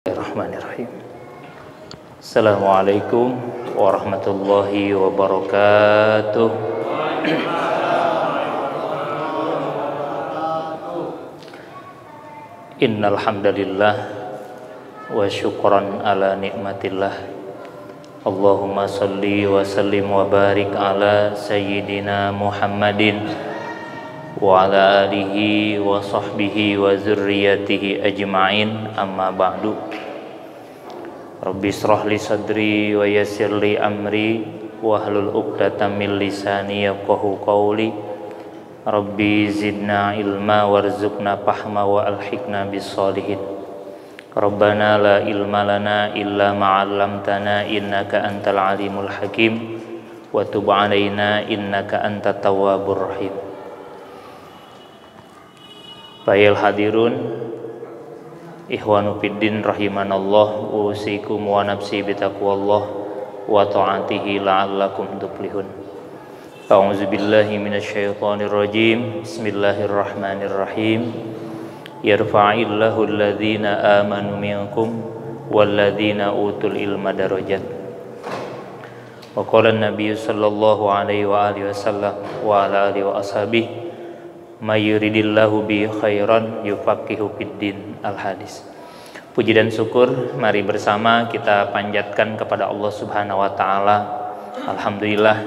Bismillahirrahmanirrahim. Assalamualaikum warahmatullahi wabarakatuh. Innal hamdalillah wa syukran ala nikmatillah. Allahumma salli wa sallim wa barik ala sayyidina Muhammadin wa ala alihi wa sahbihi wa zurriyatihi ajma'in, amma ba'du. Rabbi shrah li sadri wa yassir li amri wahlul 'uqdatam min lisani yafqahu qawli. Rabbi zidna ilma warzuqna fahma wa alhiqna bis sholihin. Rabbana la ilma lana illa ma 'allamtana innaka antal alimul hakim wa tub 'alaina innaka antat tawwabur rahim. Bayal hadirun ikhwanu fiddin rahimanallah, usikum wa nafsi bitaqwallah wa ta'atihi la'allakum tuflihun. A'udzu billahi minasyaitonir rajim. Bismillahirrahmanirrahim. Yarfa'illahu alladhina amanu minkum walladhina utul ilma darajat. Wa qala an-nabiy sallallahu alaihi wa alihi wasallam wa ala alihi wa ashabihi may yuridillahu bi khairan yufaqihu fiddin. Al-hadis. Puji dan syukur mari bersama kita panjatkan kepada Allah Subhanahu wa taala. Alhamdulillah,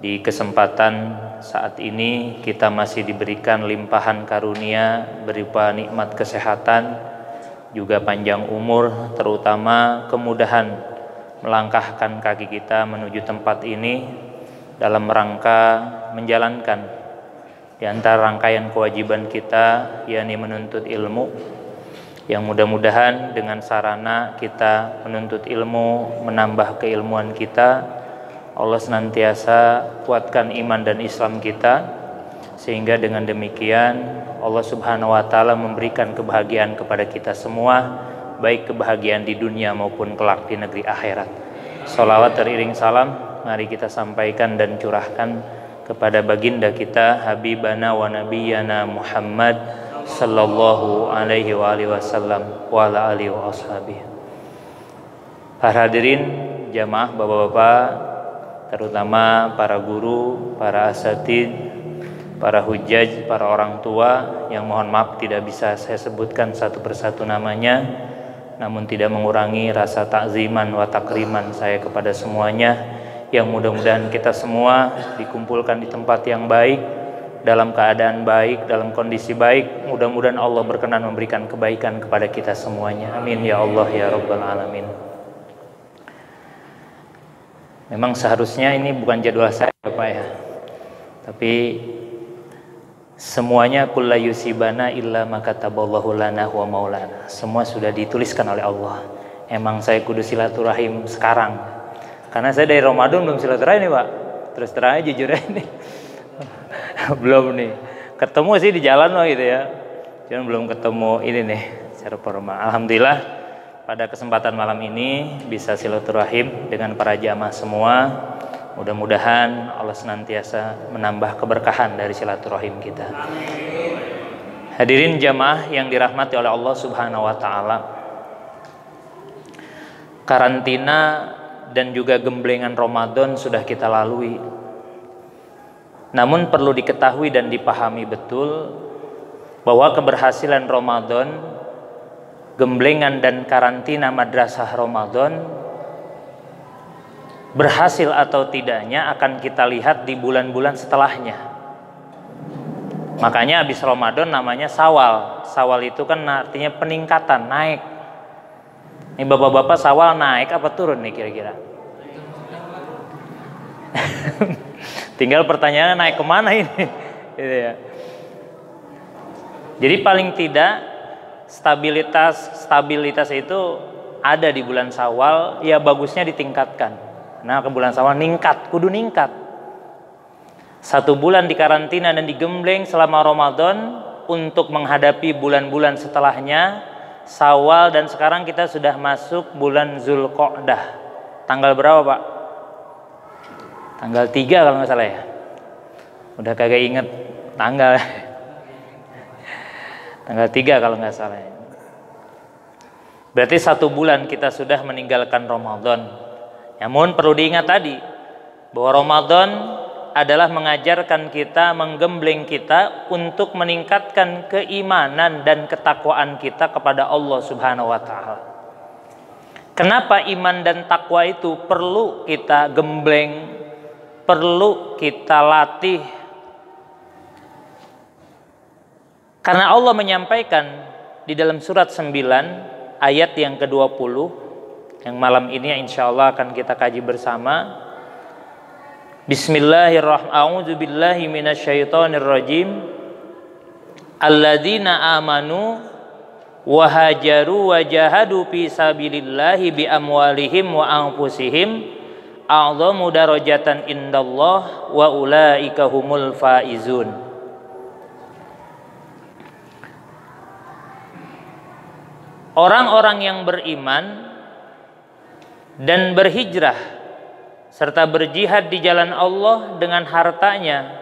di kesempatan saat ini kita masih diberikan limpahan karunia berupa nikmat kesehatan, juga panjang umur, terutama kemudahan melangkahkan kaki kita menuju tempat ini dalam rangka menjalankan di antara rangkaian kewajiban kita, yakni menuntut ilmu, yang mudah-mudahan dengan sarana kita menuntut ilmu, menambah keilmuan kita, Allah senantiasa kuatkan iman dan Islam kita, sehingga dengan demikian Allah Subhanahu wa taala memberikan kebahagiaan kepada kita semua, baik kebahagiaan di dunia maupun kelak di negeri akhirat. Sholawat teriring salam mari kita sampaikan dan curahkan kepada baginda kita, habibana wa nabiyana Muhammad sallallahu alaihi wa alihi wasallam wa ala alihi wa ashabihi. Para hadirin jamaah, bapak-bapak, terutama para guru, para asatid, para hujjaj, para orang tua yang mohon maaf tidak bisa saya sebutkan satu persatu namanya, namun tidak mengurangi rasa takziman wa takriman saya kepada semuanya, yang mudah-mudahan kita semua dikumpulkan di tempat yang baik, dalam keadaan baik, dalam kondisi baik. Mudah-mudahan Allah berkenan memberikan kebaikan kepada kita semuanya. Amin ya Allah ya Rabbal Alamin. Memang seharusnya ini bukan jadwal saya Bapak ya, tapi semuanya kulla yusibana illa ma kataballahu lana wa maulana. Semua sudah dituliskan oleh Allah. Emang saya kudu silaturahim sekarang, karena saya dari Ramadan belum silaturahim nih Pak. Terus terang aja jujur aja nih. Belum nih. Ketemu sih di jalan loh gitu ya. Cuman belum ketemu ini nih secara formal. Alhamdulillah pada kesempatan malam ini bisa silaturahim dengan para jamaah semua. Mudah-mudahan Allah senantiasa menambah keberkahan dari silaturahim kita. Hadirin jamaah yang dirahmati oleh Allah Subhanahu wa taala. Karantina dan juga gemblengan Ramadan sudah kita lalui. Namun perlu diketahui dan dipahami betul bahwa keberhasilan Ramadan, gemblengan dan karantina madrasah Ramadan, berhasil atau tidaknya akan kita lihat di bulan-bulan setelahnya. Makanya habis Ramadan namanya Syawal. Syawal itu kan artinya peningkatan, naik. Ini bapak-bapak Syawal naik apa turun nih kira-kira? Tinggal pertanyaannya naik kemana ini? Gitu ya. Jadi paling tidak stabilitas itu ada di bulan Syawal, ya bagusnya ditingkatkan. Nah, ke bulan Syawal kudu ningkat. 1 bulan dikarantina dan digembleng selama Ramadan untuk menghadapi bulan-bulan setelahnya, Syawal, dan sekarang kita sudah masuk bulan Zulqa'dah. Tanggal berapa, Pak? Tanggal 3 kalau nggak salah ya. Udah kagak inget tanggal. Tanggal 3 kalau nggak salah. Berarti 1 bulan kita sudah meninggalkan Ramadan. Namun perlu diingat tadi bahwa Ramadan adalah mengajarkan kita, menggembleng kita untuk meningkatkan keimanan dan ketakwaan kita kepada Allah Subhanahu wa taala. Kenapa iman dan takwa itu perlu kita gembleng, perlu kita latih? Karena Allah menyampaikan di dalam surat 9 ayat yang ke-20 yang malam ini insya Allah akan kita kaji bersama. Bismillahirrahmanirrahim. A'udzubillahi minasyaitonirrajim. Alladzina amanu wa hajaru wa jahadu fi sabilillahi bi amwalihim wa anfusihim a'dhamu darajatan indallah wa ulaika humul faizun. Orang-orang yang beriman dan berhijrah serta berjihad di jalan Allah dengan hartanya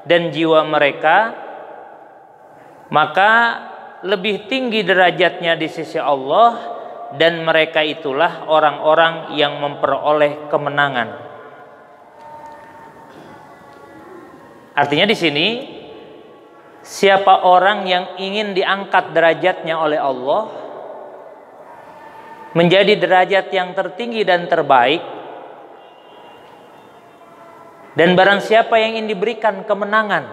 dan jiwa mereka, maka lebih tinggi derajatnya di sisi Allah, dan mereka itulah orang-orang yang memperoleh kemenangan. Artinya di sini, siapa orang yang ingin diangkat derajatnya oleh Allah menjadi derajat yang tertinggi dan terbaik, dan barang siapa yang ingin diberikan kemenangan.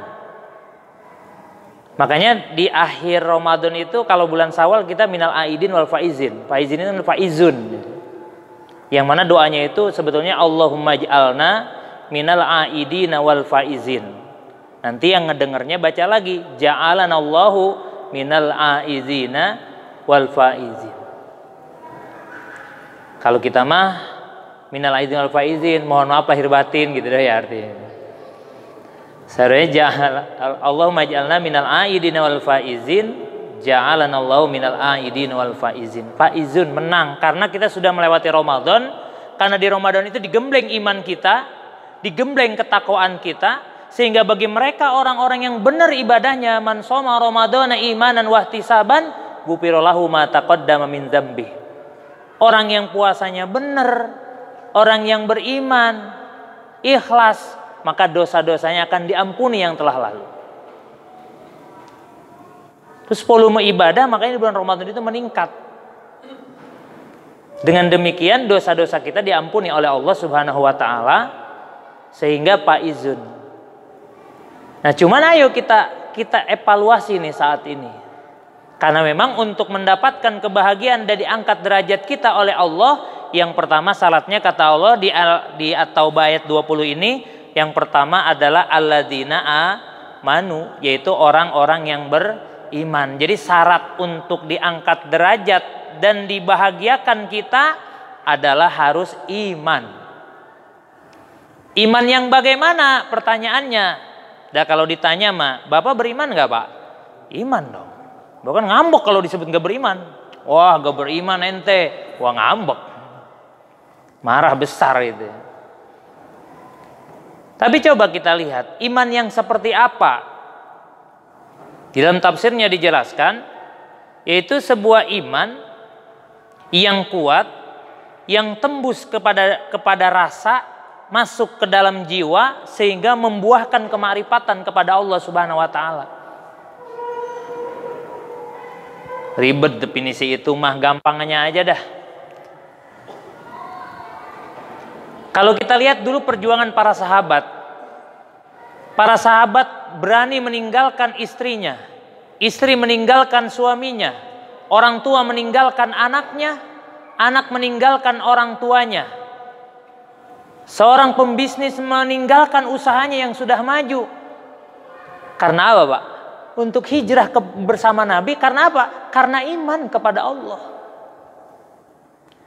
Makanya di akhir Ramadan itu, kalau bulan Syawal kita minal aidin wal faizin. Faizin itu faizun, yang mana doanya itu sebetulnya Allahumma ij'alna minal aidin wal faizin. Nanti yang ngedengernya baca lagi ja'alanallahu minal aidina wal faizin. Kalau kita mah minal aidin wal faizin, mohon maaf lahir batin gitu dah ya artinya. Sebenarnya Allahumma ij'alna minal aidin wal faizin, ja'alanallahu minal aidin wal faizin. Faizun, menang, karena kita sudah melewati Ramadan. Karena di Ramadan itu digembleng iman kita, digembleng ketakwaan kita, sehingga bagi mereka orang-orang yang benar ibadahnya, man shoma ramadhana imanan wahtisaban ghufira lahu ma taqaddama min dzambi. Orang yang puasanya benar, orang yang beriman, ikhlas, maka dosa-dosanya akan diampuni yang telah lalu. Terus volume ibadah makanya di bulan Ramadan itu meningkat. Dengan demikian dosa-dosa kita diampuni oleh Allah Subhanahu wa taala, sehingga faizun. Nah, cuman ayo kita evaluasi nih saat ini. Karena memang untuk mendapatkan kebahagiaan dan diangkat derajat kita oleh Allah, yang pertama syaratnya kata Allah di At-Taubah ayat 20 ini, yang pertama adalah alladzina amanu, yaitu orang-orang yang beriman. Jadi syarat untuk diangkat derajat dan dibahagiakan kita adalah harus iman. Iman yang bagaimana? Pertanyaannya. Dah kalau ditanya mah, Bapak beriman nggak, Pak? Iman dong. Bahkan ngambek kalau disebut gak beriman. Wah, gak beriman ente. Wah, ngambek. Marah besar itu. Tapi coba kita lihat iman yang seperti apa. Di dalam tafsirnya dijelaskan, yaitu sebuah iman yang kuat, yang tembus kepada rasa, masuk ke dalam jiwa, sehingga membuahkan kemarifatan kepada Allah Subhanahu wa taala. Ribet definisi itu mah, gampangnya aja dah. Kalau kita lihat dulu perjuangan para sahabat. Para sahabat berani meninggalkan istrinya, istri meninggalkan suaminya, orang tua meninggalkan anaknya, anak meninggalkan orang tuanya, seorang pembisnis meninggalkan usahanya yang sudah maju. Karena apa, Pak? Untuk hijrah bersama Nabi. Karena apa? Karena iman kepada Allah.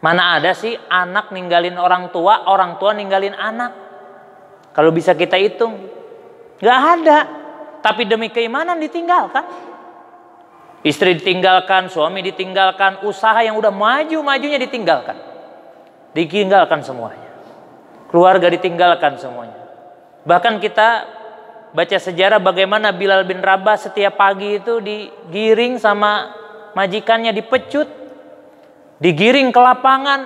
Mana ada sih anak ninggalin orang tua ninggalin anak? Kalau bisa kita hitung, nggak ada. Tapi demi keimanan ditinggalkan. Istri ditinggalkan, suami ditinggalkan, usaha yang udah maju-majunya ditinggalkan. Ditinggalkan semuanya. Keluarga ditinggalkan semuanya. Bahkan kita baca sejarah bagaimana Bilal bin Rabah setiap pagi itu digiring sama majikannya, dipecut, digiring ke lapangan,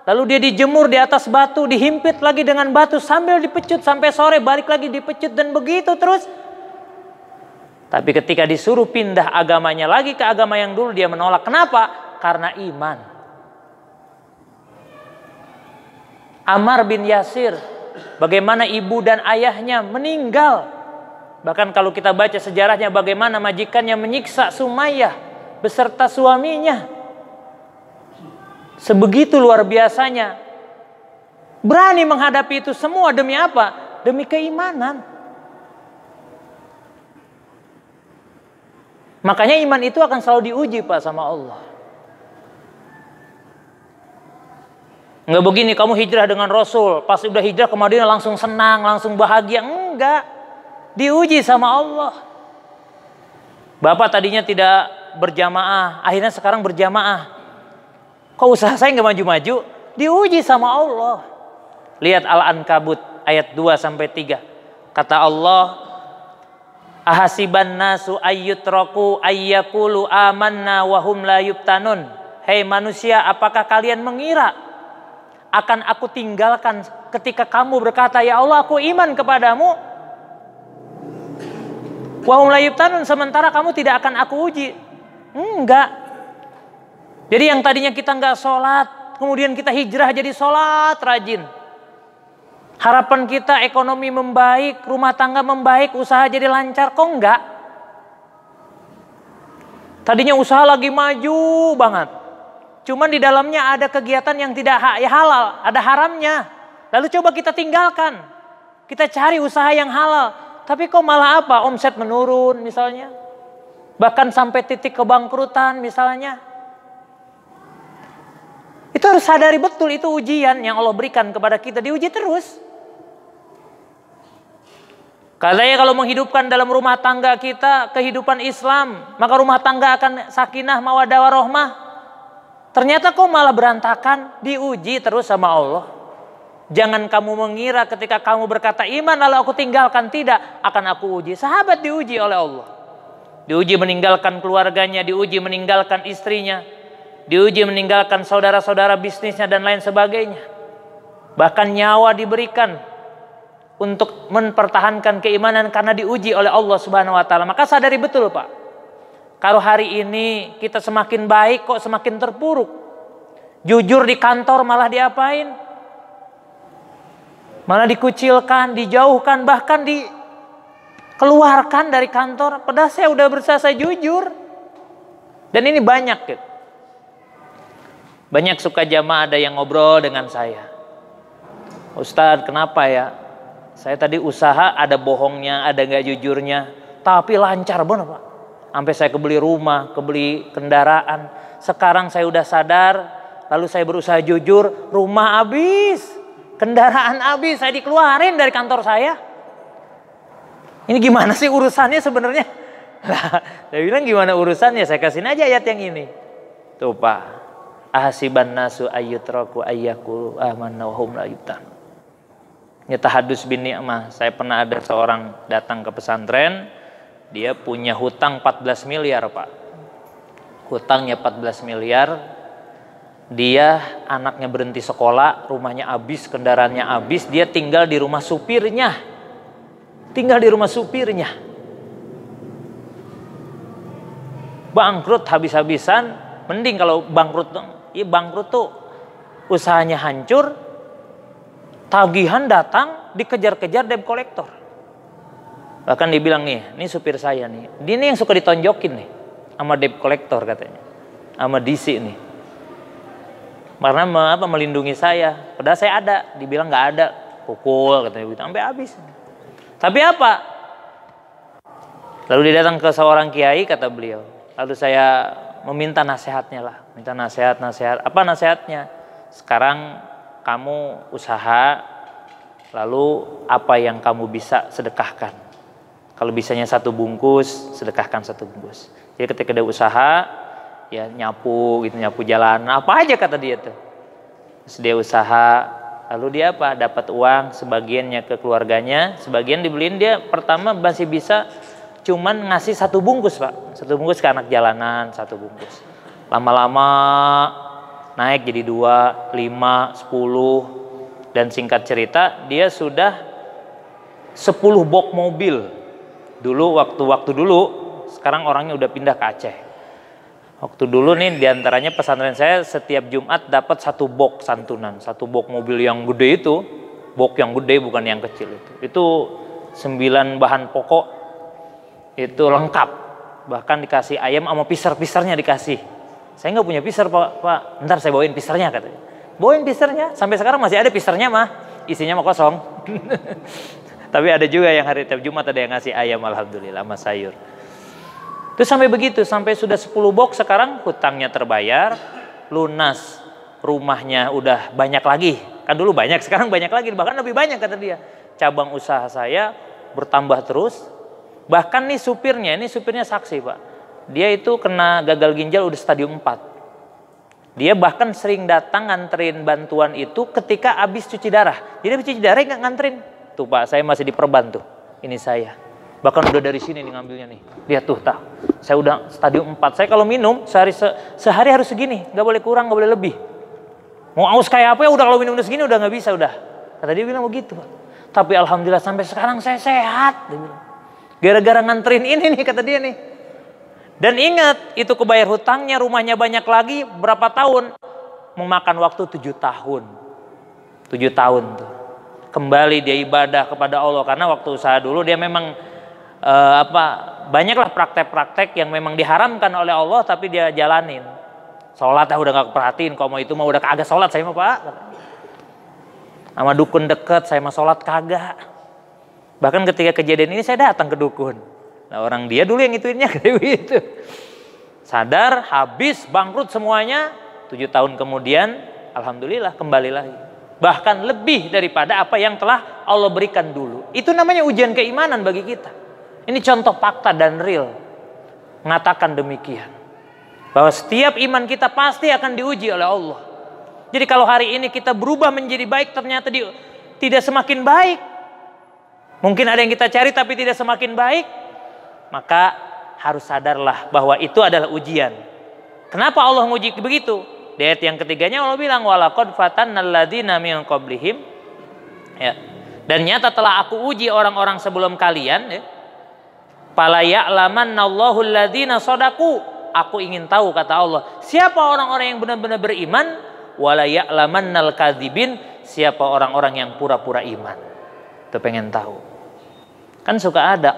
lalu dia dijemur di atas batu, dihimpit lagi dengan batu sambil dipecut sampai sore, balik lagi dipecut, dan begitu terus. Tapi ketika disuruh pindah agamanya lagi ke agama yang dulu, dia menolak. Kenapa? Karena iman. Ammar bin Yasir, bagaimana ibu dan ayahnya meninggal. Bahkan kalau kita baca sejarahnya bagaimana majikannya menyiksa Sumayyah beserta suaminya. Sebegitu luar biasanya. Berani menghadapi itu semua demi apa? Demi keimanan. Makanya iman itu akan selalu diuji, Pak, sama Allah. Enggak begini, kamu hijrah dengan Rasul, pas udah hijrah ke Madinah langsung senang, langsung bahagia. Enggak. Diuji sama Allah. Bapak tadinya tidak berjamaah, akhirnya sekarang berjamaah. Kok usaha saya nggak maju-maju? Diuji sama Allah. Lihat Al-Ankabut ayat 2-3. Kata Allah, ahasiban nasu ayyutraku ayyakulu amanna wahum la yubtanun. Hei manusia, apakah kalian mengira akan aku tinggalkan ketika kamu berkata, ya Allah aku iman kepadamu, wahum la yubtanun, sementara kamu tidak akan aku uji? Enggak. Jadi yang tadinya kita enggak sholat, kemudian kita hijrah jadi sholat rajin. Harapan kita ekonomi membaik, rumah tangga membaik, usaha jadi lancar. Kok enggak? Tadinya usaha lagi maju banget, cuman di dalamnya ada kegiatan yang tidak halal, ada haramnya. Lalu coba kita tinggalkan, kita cari usaha yang halal, tapi kok malah apa? Omset menurun misalnya, bahkan sampai titik kebangkrutan misalnya. Itu harus sadari betul, itu ujian yang Allah berikan kepada kita, diuji terus. Katanya kalau menghidupkan dalam rumah tangga kita kehidupan Islam, maka rumah tangga akan sakinah, mawaddah, warahmah. Ternyata kok malah berantakan, diuji terus sama Allah. Jangan kamu mengira ketika kamu berkata iman lalu aku tinggalkan, tidak, akan aku uji. Sahabat diuji oleh Allah. Diuji meninggalkan keluarganya, diuji meninggalkan istrinya, diuji meninggalkan saudara-saudara bisnisnya dan lain sebagainya. Bahkan nyawa diberikan untuk mempertahankan keimanan karena diuji oleh Allah Subhanahu wa taala. Maka sadari betul, Pak. Kalau hari ini kita semakin baik kok semakin terpuruk. Jujur di kantor malah diapain? Malah dikucilkan, dijauhkan, bahkan dikeluarkan dari kantor. Padahal saya udah berusaha jujur. Dan ini banyak gitu. Banyak suka jamaah ada yang ngobrol dengan saya. Ustadz, kenapa ya? Saya tadi usaha ada bohongnya, ada nggak jujurnya, tapi lancar banget, Pak. Sampai saya kebeli rumah, kebeli kendaraan. Sekarang saya udah sadar, lalu saya berusaha jujur, rumah habis, kendaraan habis, saya dikeluarin dari kantor saya. Ini gimana sih urusannya sebenarnya? Lah, saya bilang gimana urusannya? Saya kasihin aja ayat yang ini. Tuh, Pak. Ahasiban nasu ayyutraku ayyakulu amanna wa hum la yubtanun. Tahadus bin Ni'mah, saya pernah ada seorang datang ke pesantren, dia punya hutang 14 miliar, Pak. Hutangnya 14 miliar, dia anaknya berhenti sekolah, rumahnya habis, kendaraannya habis, dia tinggal di rumah supirnya. Tinggal di rumah supirnya. Bangkrut habis-habisan, mending kalau bangkrut, ya bangkrut tuh usahanya hancur, tagihan datang, dikejar-kejar debt collector. Bahkan dibilang nih, ini supir saya nih, dia nih yang suka ditonjokin nih sama debt collector katanya, sama DC nih. Karena melindungi saya. Padahal saya ada, dibilang nggak ada, pukul katanya gitu, sampai habis. Tapi apa? Lalu dia datang ke seorang kiai, kata beliau. Lalu saya meminta nasihatnya lah, minta nasihat. Apa nasihatnya? Sekarang kamu usaha, lalu apa yang kamu bisa sedekahkan. Kalau bisanya 1 bungkus, sedekahkan 1 bungkus. Jadi ketika dia usaha, ya nyapu gitu, nyapu jalan, apa aja kata dia tuh. Terus dia usaha, lalu dia apa? Dapat uang, sebagiannya ke keluarganya, sebagian dibeliin dia. Pertama masih bisa cuman ngasih 1 bungkus Pak, 1 bungkus ke anak jalanan, 1 bungkus. Lama-lama naik jadi 2, 5, 10, dan singkat cerita dia sudah 10 box mobil. Dulu waktu dulu, sekarang orangnya udah pindah ke Aceh. Waktu dulu nih diantaranya pesantren saya setiap Jumat dapat 1 box santunan, 1 box mobil yang gede itu, box yang gede bukan yang kecil itu. Itu 9 bahan pokok. Itu lengkap, bahkan dikasih ayam sama piser-pisernya dikasih. Saya nggak punya piser pak, ntar saya bawain pisernya katanya. Bawain pisernya, sampai sekarang masih ada pisernya mah, isinya mah kosong. Tapi ada juga yang hari tiap Jumat ada yang ngasih ayam, alhamdulillah, sama sayur. Terus sampai begitu, sampai sudah 10 box, sekarang hutangnya terbayar, lunas, rumahnya udah banyak lagi. Kan dulu banyak, sekarang banyak lagi, bahkan lebih banyak kata dia. Cabang usaha saya bertambah terus. Bahkan nih supirnya saksi Pak. Dia itu kena gagal ginjal udah stadium 4. Dia bahkan sering datang nganterin bantuan itu ketika habis cuci darah. Jadi habis cuci darah nggak nganterin. Tuh Pak, saya masih di perban tuh. Ini saya. Bahkan udah dari sini nih ngambilnya nih. Lihat tuh, saya udah stadium 4. Saya kalau minum sehari harus segini, nggak boleh kurang, nggak boleh lebih. Mau aus kayak apa ya udah, kalau minum udah segini udah nggak bisa udah. Kata dia bilang begitu Pak. Tapi alhamdulillah sampai sekarang saya sehat. Dia bilang. Gara-gara nganterin ini nih kata dia nih. Dan ingat, itu kebayar hutangnya, rumahnya banyak lagi, berapa tahun? Memakan waktu 7 tahun. 7 tahun tuh. Kembali dia ibadah kepada Allah, karena waktu usaha dulu dia memang banyaklah praktek-praktek yang memang diharamkan oleh Allah tapi dia jalanin. Sholat udah gak perhatiin, kalau mau itu mah udah kagak sholat saya mah Pak. Sama dukun deket saya mah sholat kagak. Bahkan ketika kejadian ini saya datang ke dukun. Nah orang dia dulu yang ituinnya kayak gitu. Sadar, habis, bangkrut semuanya. 7 tahun kemudian, alhamdulillah kembali lagi. Bahkan lebih daripada apa yang telah Allah berikan dulu. Itu namanya ujian keimanan bagi kita. Ini contoh fakta dan real. Mengatakan demikian. Bahwa setiap iman kita pasti akan diuji oleh Allah. Jadi kalau hari ini kita berubah menjadi baik, ternyata tidak semakin baik. Mungkin ada yang kita cari tapi tidak semakin baik, maka harus sadarlah bahwa itu adalah ujian. Kenapa Allah nguji begitu? Di ayat yang ketiganya Allah bilang walaqad fatannal ladzina min qablihim. Ya. Dan nyata telah aku uji orang-orang sebelum kalian, ya. Fala ya'lamannallahu alladzina shadaku. Aku ingin tahu kata Allah, siapa orang-orang yang benar-benar beriman, wala ya'lamannal kadzibin, siapa orang-orang yang pura-pura iman. Itu pengen tahu. Kan suka ada,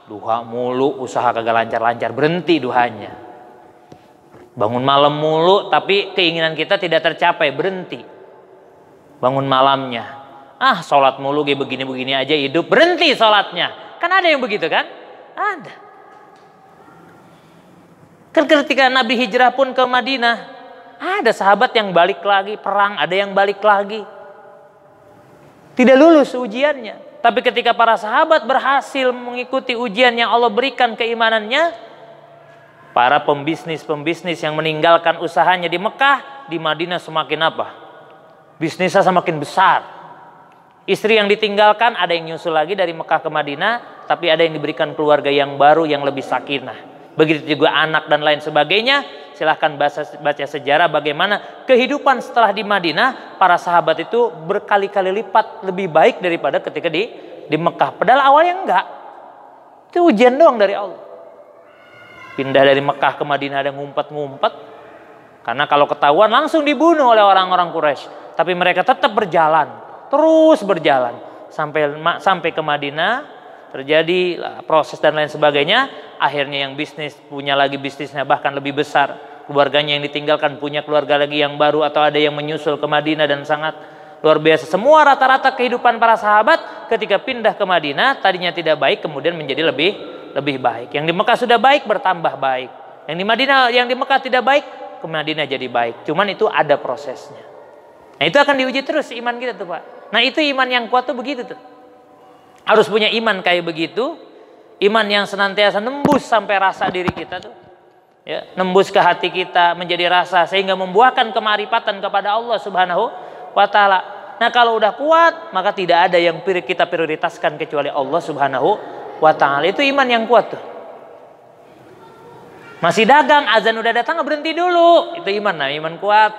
duha mulu, usaha kagak lancar-lancar, berhenti duhanya. Bangun malam mulu, tapi keinginan kita tidak tercapai, berhenti. Bangun malamnya, sholat mulu, begini-begini aja hidup, berhenti sholatnya. Kan ada yang begitu kan? Ada. Kan ketika Nabi hijrah pun ke Madinah, ada sahabat yang balik lagi, perang, ada yang balik lagi. Tidak lulus ujiannya. Tapi ketika para sahabat berhasil mengikuti ujian yang Allah berikan keimanannya, para pembisnis yang meninggalkan usahanya di Mekah, di Madinah semakin apa? Bisnisnya semakin besar. Istri yang ditinggalkan ada yang nyusul lagi dari Mekah ke Madinah, tapi ada yang diberikan keluarga yang baru yang lebih sakinah. Begitu juga anak dan lain sebagainya. Silahkan baca sejarah bagaimana kehidupan setelah di Madinah, para sahabat itu berkali-kali lipat lebih baik daripada ketika di Mekah. Padahal awalnya enggak. Itu ujian doang dari Allah. Pindah dari Mekah ke Madinah ada ngumpet-ngumpet. Karena kalau ketahuan langsung dibunuh oleh orang-orang Quraisy. Tapi mereka tetap berjalan, terus berjalan sampai ke Madinah. Terjadi proses dan lain sebagainya. Akhirnya yang bisnis punya lagi bisnisnya bahkan lebih besar, keluarganya yang ditinggalkan, punya keluarga lagi yang baru, atau ada yang menyusul ke Madinah dan sangat luar biasa. Semua rata-rata kehidupan para sahabat ketika pindah ke Madinah tadinya tidak baik, kemudian menjadi lebih baik. Yang di Mekah sudah baik, bertambah baik. Yang di Madinah, yang di Mekah tidak baik, ke Madinah jadi baik. Cuman itu ada prosesnya. Nah itu akan diuji terus iman kita tuh Pak. Nah itu iman yang kuat tuh begitu tuh. Harus punya iman kayak begitu. Iman yang senantiasa nembus sampai rasa diri kita tuh. Ya, nembus ke hati kita menjadi rasa sehingga membuahkan kemarifatan kepada Allah Subhanahu wa ta'ala. Nah kalau udah kuat maka tidak ada yang kita prioritaskan kecuali Allah Subhanahu wa ta'ala. Itu iman yang kuat tuh. Masih dagang, azan udah datang, berhenti dulu. Itu iman, nah iman kuat.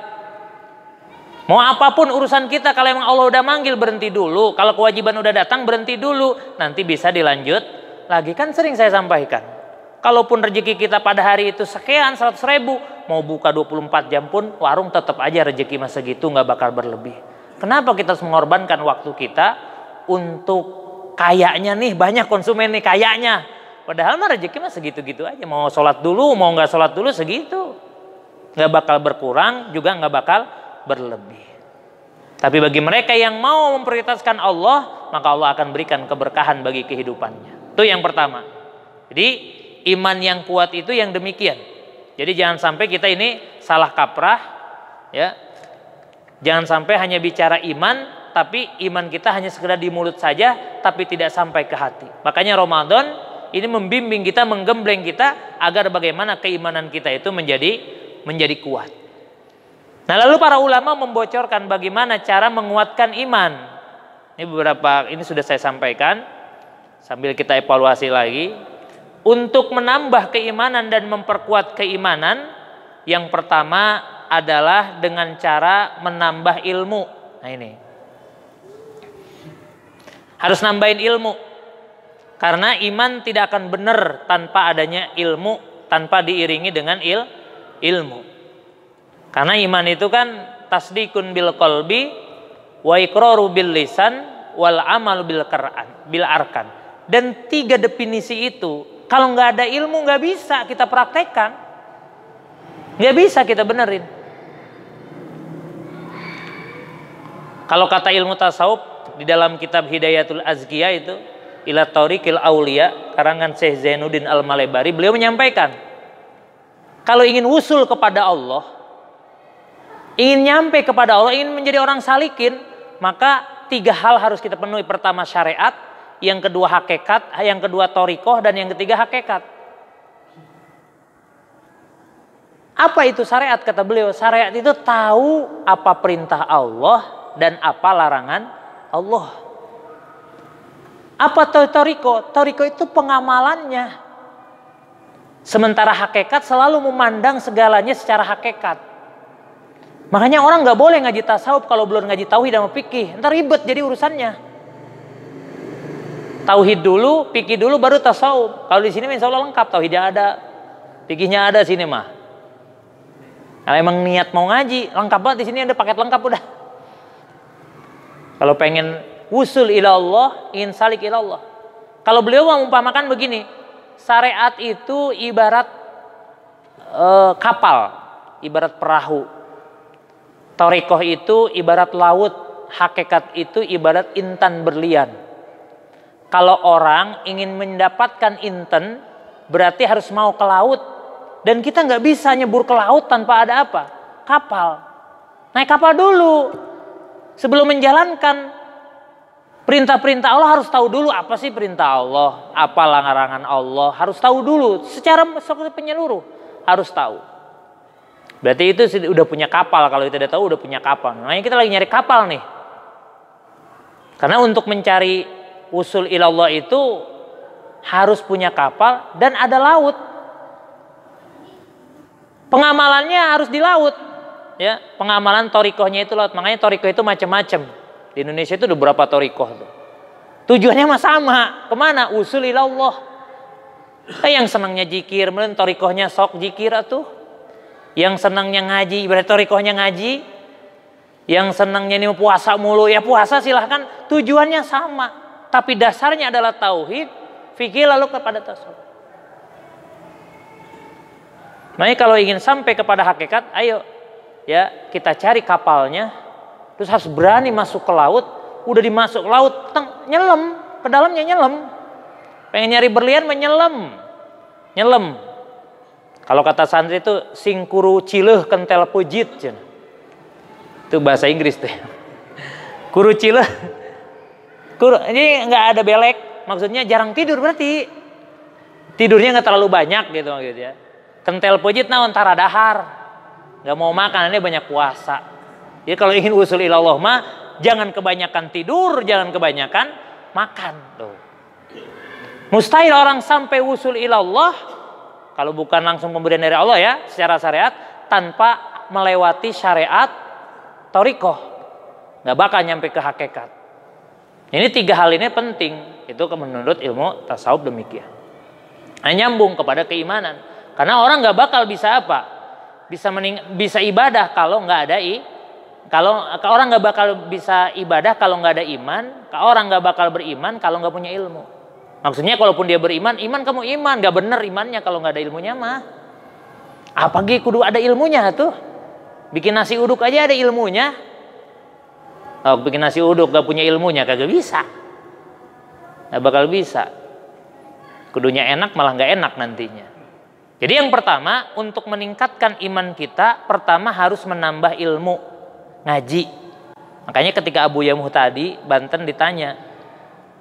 Mau apapun urusan kita, kalau emang Allah udah manggil, berhenti dulu. Kalau kewajiban udah datang, berhenti dulu. Nanti bisa dilanjut lagi. Kan sering saya sampaikan, kalaupun rezeki kita pada hari itu sekian, 100.000, mau buka 24 jam pun, warung tetap aja rezeki masa gitu, nggak bakal berlebih. Kenapa kita harus mengorbankan waktu kita untuk kayaknya nih, banyak konsumen nih kayaknya. Padahal mah rezeki mah segitu-gitu aja. Mau sholat dulu, mau nggak sholat dulu segitu. Nggak bakal berkurang, juga nggak bakal berlebih. Tapi bagi mereka yang mau memprioritaskan Allah, maka Allah akan berikan keberkahan bagi kehidupannya. Itu yang pertama. Jadi iman yang kuat itu yang demikian. Jadi jangan sampai kita ini salah kaprah, ya. Jangan sampai hanya bicara iman, tapi iman kita hanya sekedar di mulut saja, tapi tidak sampai ke hati. Makanya Ramadan ini membimbing kita, menggembleng kita agar bagaimana keimanan kita itu menjadi kuat. Nah, lalu para ulama membocorkan bagaimana cara menguatkan iman. Ini sudah saya sampaikan sambil kita evaluasi lagi. Untuk menambah keimanan dan memperkuat keimanan, yang pertama adalah dengan cara menambah ilmu. Nah, ini harus nambahin ilmu. Karena iman tidak akan benar tanpa adanya ilmu, tanpa diiringi dengan ilmu. Karena iman itu kan tasdikun bil qalbi wa iqraru bil lisan wal amal bil arkan. Dan 3 definisi itu kalau nggak ada ilmu nggak bisa kita praktekkan, nggak bisa kita benerin. Kalau kata ilmu tasawuf di dalam kitab Hidayatul Azkiyah itu Ila Tariqil Aulia karangan Syekh Zainuddin Al-Malebari, beliau menyampaikan kalau ingin usul kepada Allah, ingin nyampe kepada Allah, ingin menjadi orang salikin, maka 3 hal harus kita penuhi. Pertama syariat, yang kedua hakikat, yang kedua thariqah, dan yang ketiga hakikat. Apa itu syariat? Kata beliau, syariat itu tahu apa perintah Allah dan apa larangan Allah. Apa thariqah? Thariqah itu pengamalannya. Sementara hakikat selalu memandang segalanya secara hakikat. Makanya orang nggak boleh ngaji tasawuf kalau belum ngaji tauhid sama fikih. Ntar ribet jadi urusannya. Tauhid dulu, fikih dulu, baru tasawuf. Kalau di sini insya Allah lengkap, tauhidnya ada, fikihnya ada sini mah. Kalau emang niat mau ngaji, lengkap banget di sini, ada paket lengkap udah. Kalau pengen wusul ila Allah, ingin salik ila Allah. Kalau beliau mengumpamakan begini, syariat itu ibarat kapal, ibarat perahu. Thariqah itu ibarat laut, hakikat itu ibarat intan berlian. Kalau orang ingin mendapatkan intan, berarti harus mau ke laut. Dan kita nggak bisa nyebur ke laut tanpa ada apa? Kapal. Naik kapal dulu. Sebelum menjalankan perintah-perintah Allah harus tahu dulu apa sih perintah Allah, apa larangan Allah, harus tahu dulu secara penyeluruh, harus tahu. Berarti itu udah punya kapal, kalau kita udah tahu udah punya kapal. Makanya kita lagi nyari kapal nih. Karena untuk mencari usul ilallah itu harus punya kapal dan ada laut. Pengamalannya harus di laut. Ya, pengamalan thariqahnya itu laut. Makanya thariqah itu macam-macam. Di Indonesia itu ada berapa thariqah tuh. Tujuannya mah sama. Kemana? Usul ilallah. Yang senangnya zikir, kemudian thariqahnya sok zikir tuh. Yang senangnya ngaji, berarti thariqahnya ngaji. Yang senangnya ini puasa mulu, ya puasa silahkan. Tujuannya sama. Tapi dasarnya adalah tauhid, fikih lalu kepada tasawuf. Makanya kalau ingin sampai kepada hakikat, ayo ya kita cari kapalnya, terus harus berani masuk ke laut. Udah dimasuk laut, nyelam ke dalamnya, nyelam. Pengen nyari berlian, nyelam. Kalau kata santri itu singkuru cileh kentel pujit, itu bahasa Inggris tuh. Kuru cileh, ini nggak ada belek, maksudnya jarang tidur berarti. Tidurnya nggak terlalu banyak gitu ya. Kentel pujit naon tara dahar, nggak mau makan, ini banyak puasa. Jadi kalau ingin usul ilallah mah jangan kebanyakan tidur, jangan kebanyakan makan. Tuh. Mustahil orang sampai usul ilallah kalau bukan langsung pemberian dari Allah ya, secara syariat tanpa melewati syariat thariqah. Nggak bakal nyampe ke hakikat. Ini 3 hal ini penting. Itu menurut ilmu tasawuf demikian. Nah, nyambung kepada keimanan. Karena orang nggak bakal bisa apa? Bisa ibadah kalau nggak ada orang nggak bakal bisa ibadah kalau nggak ada iman. Orang nggak bakal beriman kalau nggak punya ilmu. Maksudnya kalaupun dia beriman, kamu iman, nggak bener imannya kalau nggak ada ilmunya mah. Apalagi kudu ada ilmunya tuh. Bikin nasi uduk aja ada ilmunya. Oh, bikin nasi uduk gak punya ilmunya kagak bisa. Nggak bakal bisa. Kudunya enak malah nggak enak nantinya. Jadi yang pertama untuk meningkatkan iman kita, pertama harus menambah ilmu, ngaji. Makanya ketika Abu Yamuh tadi Banten ditanya,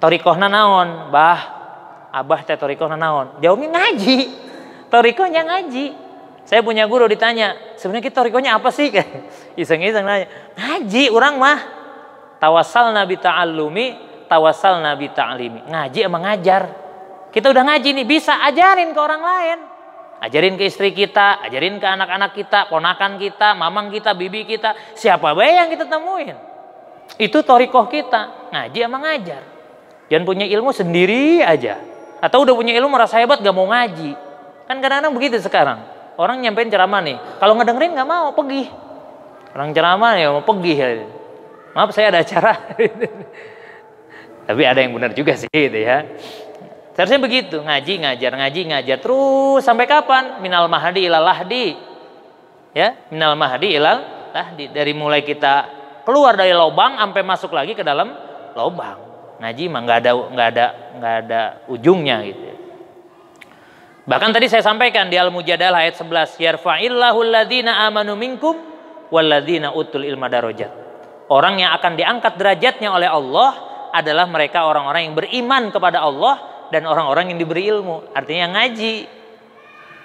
thariqahna naon, Bah? Abah teh thariqahna naon? Jawabnya ngaji. Thariqahnya ngaji. Saya punya guru ditanya, sebenarnya kita thariqahnya apa sih? Iseng-iseng nanya. Ngaji urang mah. Tawassalna bi ta'allumi, tawassalna bi ta'limi. Ngaji emang ngajar. Kita udah ngaji nih, bisa ajarin ke orang lain. Ajarin ke istri kita, ajarin ke anak-anak kita, ponakan kita, mamang kita, bibi kita, siapa bae yang kita temuin. Itu thariqah kita. Ngaji emang ngajar. Jangan punya ilmu sendiri aja. Atau udah punya ilmu merasa hebat gak mau ngaji. Kan kadang-kadang begitu sekarang. Orang nyampein ceramah nih. Kalau ngedengerin gak mau, pergi. Orang ceramah ya mau pergi. Maaf saya ada acara. Tapi ada yang benar juga sih gitu ya. Seharusnya begitu. Ngaji, ngajar. Terus sampai kapan? Minal mahdi ilal lahdi. Ya, minal mahdi ilal lahdi. Dari mulai kita keluar dari lubang sampai masuk lagi ke dalam lubang. Ngaji mah nggak ada ujungnya gitu. Bahkan tadi saya sampaikan di Al-Mujadalah ayat 11, yarfa'illahu alladzina amanu minkum walladzina utul ilma darajat. Orang yang akan diangkat derajatnya oleh Allah adalah mereka orang-orang yang beriman kepada Allah dan orang-orang yang diberi ilmu. Artinya yang ngaji.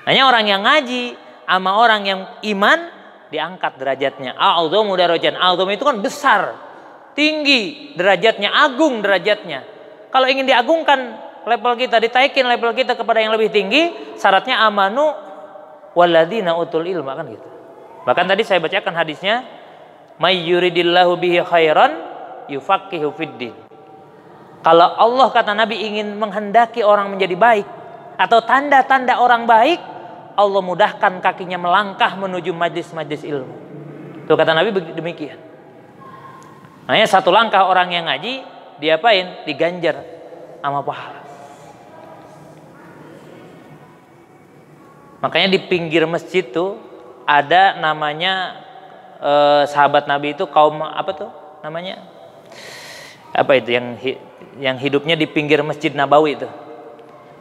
Hanya orang yang ngaji sama orang yang iman diangkat derajatnya. A'udzu darajat. A'udzu itu kan besar. Tinggi derajatnya, agung derajatnya. Kalau ingin diagungkan level kita, ditaikin level kita kepada yang lebih tinggi, syaratnya amanu walladzina utul ilma kan gitu. Bahkan tadi saya bacakan hadisnya, may yuridillahu bihi khairan yufaqihu fiddin. Kalau Allah kata Nabi ingin menghendaki orang menjadi baik atau tanda-tanda orang baik, Allah mudahkan kakinya melangkah menuju majlis-majlis ilmu. Itu kata Nabi demikian. Makanya satu langkah orang yang ngaji, diapain? Diganjar sama pahala. Makanya di pinggir masjid tuh ada namanya sahabat Nabi itu kaum apa tuh namanya? Apa itu yang hidupnya di pinggir Masjid Nabawi itu?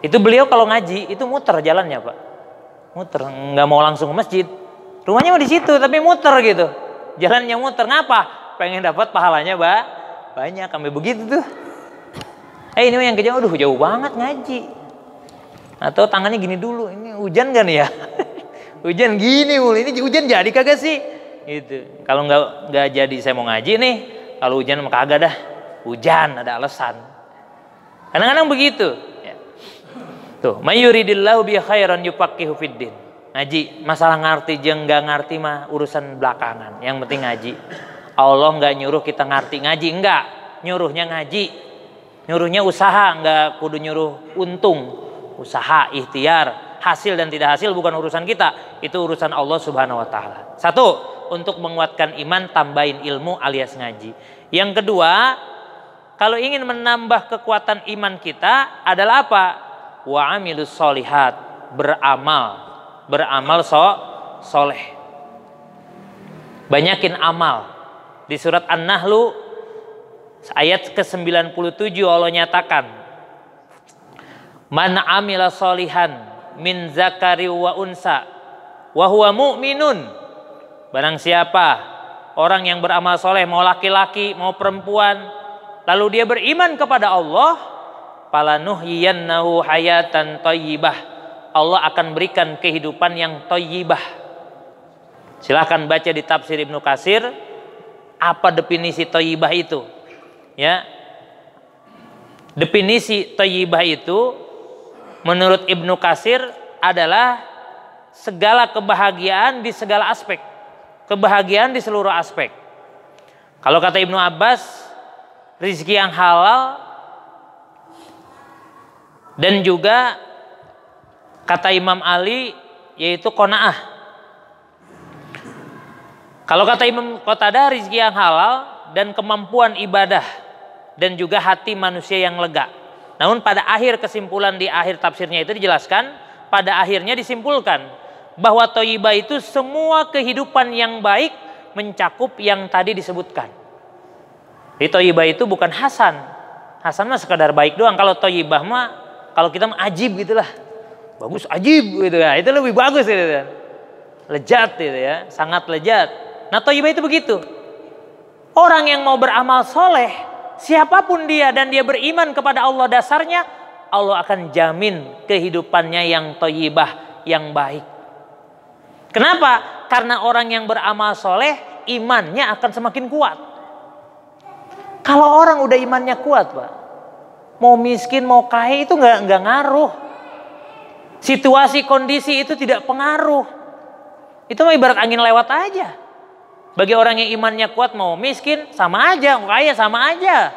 Itu beliau kalau ngaji itu muter jalannya Pak, muter, nggak mau langsung ke masjid. Rumahnya mau di situ tapi muter gitu, jalannya muter. Ngapa? Pengen dapat pahalanya banyak, sampai begitu tuh. Ini yang kejauh, aduh jauh banget ngaji. Atau tangannya gini dulu, ini hujan kan ya? Hujan gini mulu, ini hujan jadi kagak sih? Gitu. Kalau nggak jadi saya mau ngaji nih, kalau hujan mah kagak dah. Hujan ada alasan. Kadang-kadang begitu. Ya. Tuh, mayuridillahu bi khairan yufaqihu fiddin. Ngaji, masalah ngerti jeung nggak ngerti mah urusan belakangan. Yang penting ngaji. Allah nggak nyuruh kita ngerti ngaji, enggak. Nyuruhnya ngaji. Nyuruhnya usaha, enggak kudu nyuruh untung. Usaha, ikhtiar, hasil dan tidak hasil bukan urusan kita. Itu urusan Allah Subhanahu wa taala. Satu, untuk menguatkan iman tambahin ilmu alias ngaji. Yang kedua, kalau ingin menambah kekuatan iman kita adalah apa? Wa amilus solihat, beramal. beramal soleh. Banyakin amal. Di surat An-Nahl ayat ke-97 Allah nyatakan, man amila solihan min zakari wa unsa wa huwa mu'minun. Barang siapa orang yang beramal soleh, mau laki-laki mau perempuan, lalu dia beriman kepada Allah, falanuhyiyannahu hayatan thayyibah. Allah akan berikan kehidupan yang thayyibah. Silahkan baca di tafsir Ibnu Katsir apa definisi thayyibah itu. Ya. Definisi thayyibah itu menurut Ibnu Katsir adalah segala kebahagiaan di segala aspek. Kebahagiaan di seluruh aspek. Kalau kata Ibnu Abbas, rizki yang halal, dan juga kata Imam Ali yaitu qanaah. Kalau kata Imam Qatadah, rizki yang halal dan kemampuan ibadah dan juga hati manusia yang lega. Namun pada akhir kesimpulan di akhir tafsirnya itu dijelaskan, pada akhirnya disimpulkan bahwa thayyibah itu semua kehidupan yang baik mencakup yang tadi disebutkan. Jadi thayyibah itu bukan hasan. Hasan mah sekadar baik doang. Kalau thayyibah mah kalau kita mah ajib gitulah. Bagus ajib gitu ya. Itu lebih bagus gitu kan. Lezat gitu ya, sangat lezat. Nah thayyibah itu begitu. Orang yang mau beramal soleh, siapapun dia dan dia beriman kepada Allah, dasarnya Allah akan jamin kehidupannya yang thayyibah, yang baik. Kenapa? Karena orang yang beramal soleh, imannya akan semakin kuat. Kalau orang udah imannya kuat, Pak, mau miskin mau kaya itu nggak ngaruh. Situasi kondisi itu tidak pengaruh. Itu mah ibarat angin lewat aja. Bagi orang yang imannya kuat, mau miskin sama aja, mau kaya sama aja.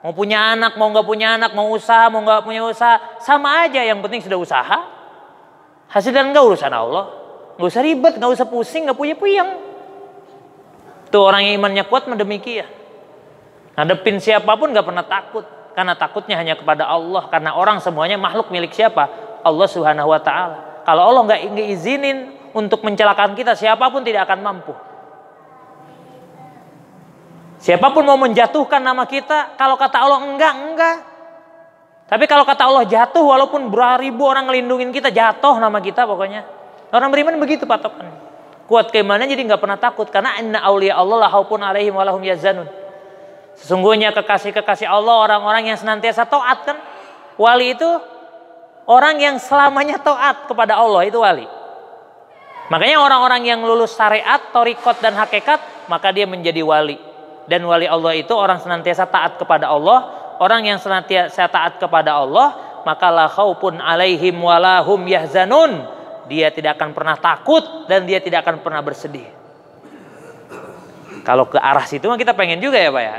Mau punya anak, mau nggak punya anak, mau usaha, mau nggak punya usaha, sama aja. Yang penting sudah usaha. Hasil dan nggak urusan Allah. Nggak usah ribet, nggak usah pusing, nggak puyeng. Tuh orang yang imannya kuat demikian. Ngadepin siapapun nggak pernah takut, karena takutnya hanya kepada Allah. Karena orang semuanya makhluk milik siapa? Allah Subhanahu Wa Taala. Kalau Allah nggak izinin untuk mencelakakan kita, siapapun tidak akan mampu. Siapapun mau menjatuhkan nama kita, kalau kata Allah enggak. Tapi kalau kata Allah jatuh, walaupun beribu orang ngelindungin kita, jatuh nama kita pokoknya. Orang beriman begitu patokan. Kuat keimanannya jadi nggak pernah takut, karena inna auliya Allah la khaufun alaihim wa lahum yahzanun. Sesungguhnya kekasih-kekasih Allah orang-orang yang senantiasa taat kan. Wali itu orang yang selamanya taat kepada Allah, itu wali. Makanya orang-orang yang lulus syariat, thariqat dan hakikat, maka dia menjadi wali. Dan wali Allah itu orang senantiasa taat kepada Allah. Orang yang senantiasa taat kepada Allah, maka la khaufun alaihim wa lahum yahzanun. Dia tidak akan pernah takut dan dia tidak akan pernah bersedih. Kalau ke arah situ mah kita pengen juga ya Pak ya.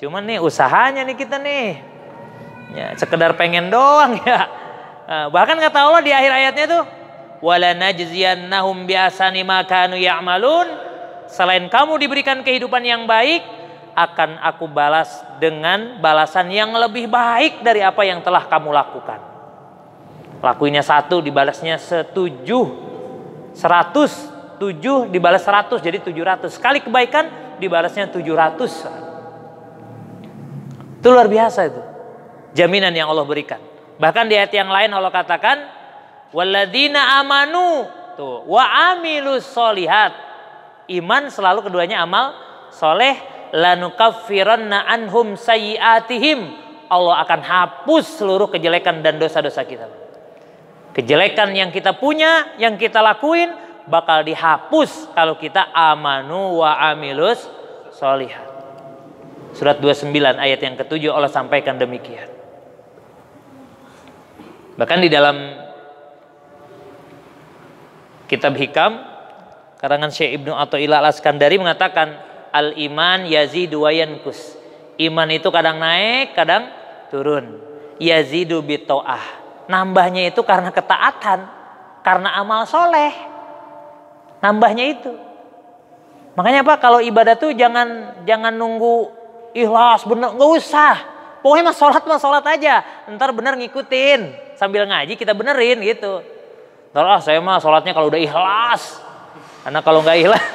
Cuman nih usahanya nih kita nih. Ya, sekedar pengen doang ya. Nah, bahkan kata Allah di akhir ayatnya tuh, wala najziyannahum bi ahsani ma kanu ya'malun. Selain kamu diberikan kehidupan yang baik, akan aku balas dengan balasan yang lebih baik dari apa yang telah kamu lakukan. Lakuinnya 1, dibalasnya 100, 7 dibalas 100, jadi 700. Sekali kebaikan dibalasnya 700. Itu luar biasa itu. Jaminan yang Allah berikan. Bahkan di ayat yang lain Allah katakan, walladzina amanu tuh wa amilus solihat. Iman selalu keduanya amal soleh. Lanukaffiranna anhum sayyiatihim. Allah akan hapus seluruh kejelekan dan dosa-dosa kita. Kejelekan yang kita punya, yang kita lakuin, bakal dihapus kalau kita amanu wa amilus solihat. Surat 29 ayat yang ke-7 Allah sampaikan demikian. Bahkan di dalam kitab Hikam karangan Syekh Ibnu Athaillah Al-Iskandari mengatakan al-iman yazidu wa yankus. Iman itu kadang naik, kadang turun. Yazidu bita'ah. Nambahnya itu karena ketaatan, karena amal soleh. Nambahnya itu. Makanya Pak, kalau ibadah tuh jangan nunggu ikhlas bener, nggak usah. Pokoknya mah sholat aja. Ntar bener ngikutin. Sambil ngaji kita benerin gitu. Ntar saya mah sholatnya kalau udah ikhlas. Karena kalau nggak ikhlas,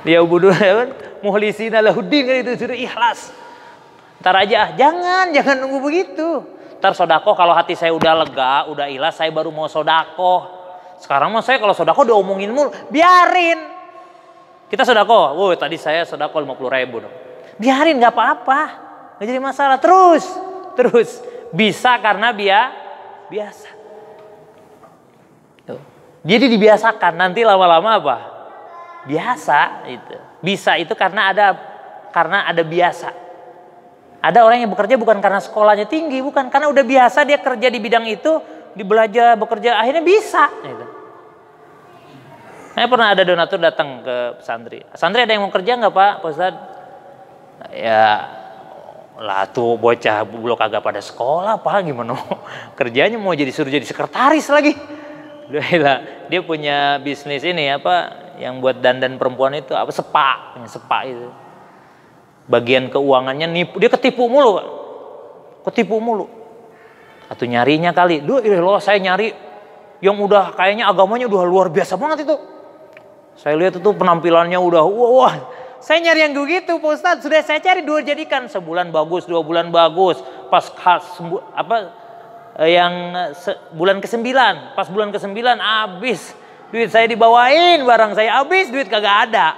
dia buduh muhlisina lahuddin kan itu sudah ikhlas. Ntar aja, jangan nunggu begitu. Ntar sodakoh kalau hati saya udah lega, udah ikhlas, saya baru mau sodakoh. Sekarang mah saya kalau sodakoh diomongin mulu, biarin. Kita sodakoh, tadi saya sodakoh 50.000 dong. Biarin, nggak apa-apa, nggak jadi masalah. Terus bisa karena biasa. Jadi dibiasakan, nanti lama-lama apa? Biasa itu. Bisa itu karena ada biasa. Ada orang yang bekerja bukan karena sekolahnya tinggi, bukan, karena udah biasa dia kerja di bidang itu, belajar, bekerja, akhirnya bisa. Gitu. Saya pernah ada donatur datang ke santri. Santri ada yang mau kerja nggak Pak Ustadz? Ya lah tuh bocah belum kagak pada sekolah Pak, gimana kerjanya mau suruh jadi sekretaris lagi. Dia punya bisnis ini yang buat dandan perempuan itu spa itu. Bagian keuangannya nipu, dia ketipu mulu. Atau nyarinya kali, saya nyari yang udah kayaknya agamanya udah luar biasa banget itu. Saya lihat itu penampilannya udah wah. Saya nyari yang begitu Pak Ustadz, sudah saya cari 2 jadikan, sebulan bagus, 2 bulan bagus, pas bulan ke-9, pas bulan ke-9 habis duit saya, dibawain barang saya habis, duit kagak ada.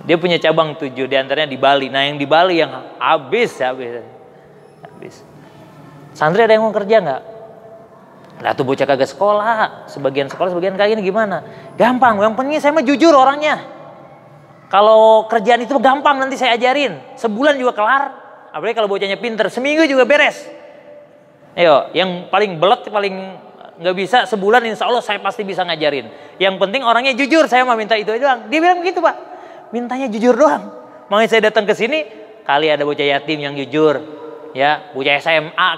Dia punya cabang 7, diantaranya di Bali. Nah yang di Bali yang habis. Santri ada yang mau kerja nggak? Lah tuh bocah kagak sekolah, sebagian sekolah, sebagian kagak, ini gimana? Gampang, yang penting saya mah jujur orangnya. Kalau kerjaan itu gampang, nanti saya ajarin, sebulan juga kelar. Apalagi kalau bocahnya pinter, seminggu juga beres. Ayo, yang paling belet, paling nggak bisa, sebulan insya Allah saya pasti bisa ngajarin. Yang penting orangnya jujur, saya mah minta itu doang. Dia bilang begitu Pak, mintanya jujur doang. Makanya saya datang ke sini, kali ada bocah yatim yang jujur, ya bocah SMA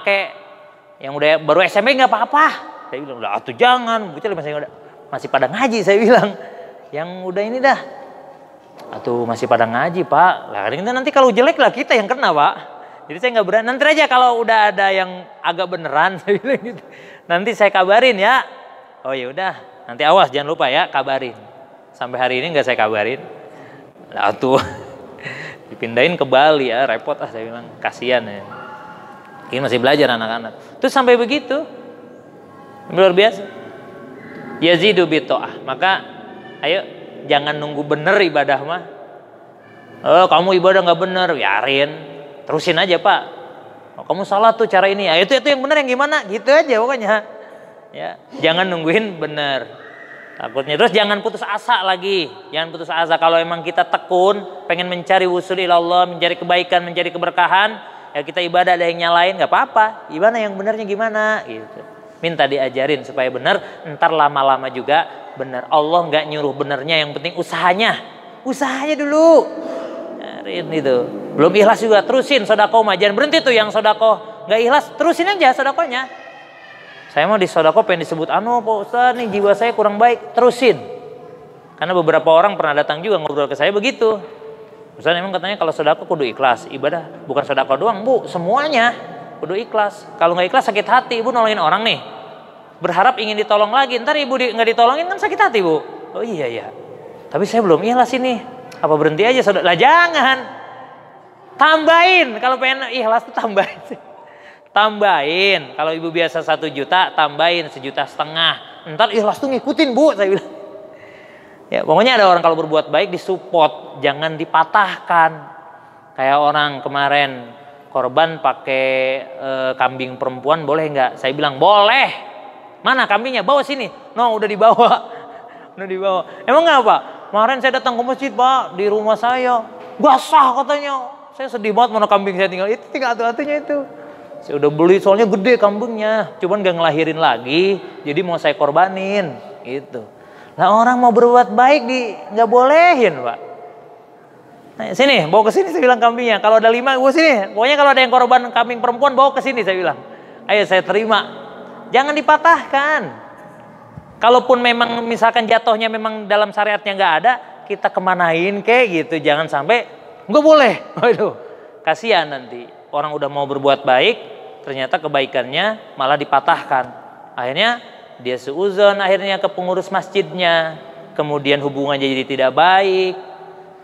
yang udah baru SMP nggak apa-apa. Saya bilang udah atuh jangan, bocah masih pada ngaji, saya bilang. Yang udah ini dah, atuh masih pada ngaji Pak. Lah nanti kalau jelek lah kita yang kena Pak. Jadi saya nggak berani. Nanti aja kalau udah ada yang agak beneran, saya bilang gitu. Nanti saya kabarin ya. Oh ya udah, nanti awas jangan lupa ya kabarin. Sampai hari ini nggak saya kabarin. Lah tuh dipindahin ke Bali ya, repot saya bilang, kasihan ya. Ini masih belajar anak-anak. Terus sampai begitu, luar biasa. Yazidu bita'ah. Maka ayo jangan nunggu bener ibadah mah. Oh kamu ibadah nggak bener, biarin. Terusin aja Pak. Oh, kamu salah tuh cara ini. Ya, itu yang benar yang gimana? Gitu aja pokoknya. Ya, jangan nungguin benar. Takutnya terus jangan putus asa lagi. Jangan putus asa kalau emang kita tekun, pengen mencari wusul ilallah, mencari kebaikan, mencari keberkahan, ya kita ibadah ada yang nyalain nggak apa-apa. Gimana yang benarnya gimana? Gitu. Minta diajarin supaya benar. Ntar lama-lama juga benar. Allah nggak nyuruh benernya, yang penting usahanya. Usahanya dulu. Itu belum ikhlas juga, terusin sodakoh mah, jangan berhenti tuh yang sodakoh nggak ikhlas, terusin aja sodakohnya. Saya mau di sodakoh pengen disebut Pak Ustadz nih jiwa saya kurang baik, terusin. Karena beberapa orang pernah datang juga ngobrol ke saya begitu. Ustadz emang katanya kalau sodakoh kudu ikhlas, ibadah bukan sodakoh doang Bu, semuanya kudu ikhlas. Kalau nggak ikhlas sakit hati, Ibu nolongin orang nih, berharap ingin ditolong lagi, ntar Ibu nggak ditolongin kan sakit hati Bu. Oh iya, tapi saya belum ikhlas ini. Apa berhenti aja saudara? Lah jangan. Tambahin, kalau pengen ikhlas tuh tambahin. Tambahin, kalau ibu biasa 1 juta, tambahin 1,5 juta. Ntar ikhlas tuh ngikutin Bu, saya bilang. Ya pokoknya ada orang kalau berbuat baik disupport, jangan dipatahkan. Kayak orang kemarin korban pakai kambing perempuan, boleh nggak? Saya bilang boleh. Mana kambingnya? Bawa sini. No, udah dibawa. Emang nggak Pak? Kemarin saya datang ke masjid Pak, di rumah saya gak sah katanya. Saya sedih banget mana kambing saya tinggal. Itu tinggal atu-atunya itu. Saya udah beli soalnya gede kambingnya, cuman gak ngelahirin lagi, jadi mau saya korbanin gitu. Nah orang mau berbuat baik gak bolehin Pak. Nah, sini, bawa ke sini saya bilang kambingnya. Kalau ada 5 bawa sini. Pokoknya kalau ada yang korban kambing perempuan bawa ke sini saya bilang. Ayo saya terima. Jangan dipatahkan. Kalaupun memang misalkan jatuhnya memang dalam syariatnya nggak ada, kita kemanain kayak gitu, jangan sampai nggak boleh. Waduh, kasihan nanti orang udah mau berbuat baik, ternyata kebaikannya malah dipatahkan. Akhirnya dia seuzon akhirnya ke pengurus masjidnya, kemudian hubungannya jadi tidak baik,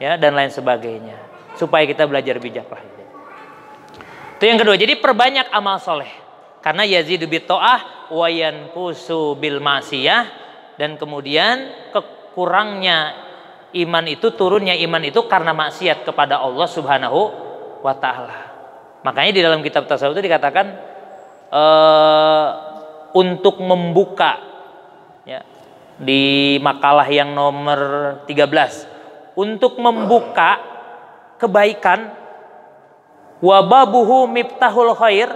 ya, dan lain sebagainya. Supaya kita belajar bijaklah. Itu yang kedua. Jadi perbanyak amal soleh. Karena yazidu bitta'ah wa yanqusu bil ma'siyah, dan kemudian kekurangnya iman itu, turunnya iman itu karena maksiat kepada Allah Subhanahu wa taala. Makanya di dalam kitab tasawuf itu dikatakan untuk membuka, ya, di makalah yang nomor 13, untuk membuka kebaikan, wababuhu miftahul khair,